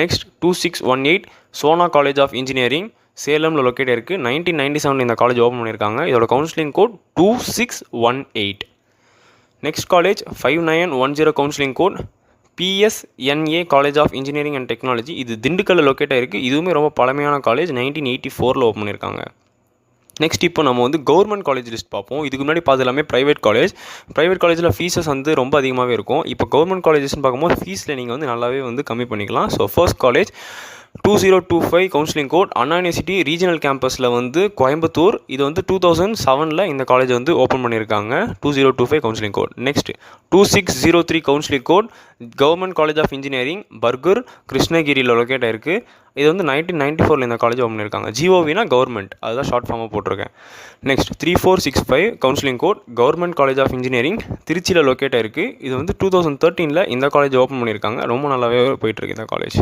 Next 2618 Sona college of engineering சேலமில் locate இருக்குது. 1997 இந்த காலேஜ் ஓப்பன் பண்ணியிருக்காங்க. இதோட counselling code 2618. Next college 5910 counselling code PSNA college of engineering and technology. இது திண்டுக்கல்ல லொக்கேட் ஆகிருக்கு. இதுவுமே ரொம்ப பழமையான காலேஜ். 1984 ஓப்பன் பண்ணியிருக்காங்க. நெக்ஸ்ட் இப்போ நம்ம வந்து கவர்மெண்ட் காலேஜ் லிஸ்ட் பார்ப்போம். இதுக்கு முன்னாடி பார்த்து எல்லாமே ப்ரைவேட் காலேஜில் ஃபீஸஸ் வந்து ரொம்ப அதிகமாகவே இருக்கும். இப்போ கவர்மெண்ட் காலேஜஸ்ன்னு பார்க்கும்போது ஃபீஸில் நீங்கள் வந்து நல்லாவே வந்து கம்மி பண்ணிக்கலாம். So first college 2025 counselling code Anna university regional கேம்பஸில் வந்து கோயம்புத்தூர். இது வந்து 2007 இந்த காலேஜ் வந்து ஓப்பன் பண்ணியிருக்காங்க. 2025 counselling code. Next 2603 counselling code government college of engineering Bargur கிருஷ்ணகிரியில் லொக்கேட் ஆயிருக்கு. இது வந்து 1994 இந்த காலேஜ் ஓப்பன் பண்ணியிருக்காங்க. GOVனா கவர்மெண்ட், அதுதான் ஷார்ட் ஃபார்மாக போட்டிருக்கேன். Next 3465 counselling code government college of engineering திருச்சியில் லொக்கேட் ஆயிருக்கு. இது வந்து 2013 இந்த காலேஜ் ஓப்பன் பண்ணியிருக்காங்க. ரொம்ப நல்லாவே போயிட்டுருக்கு இந்த காலேஜ்.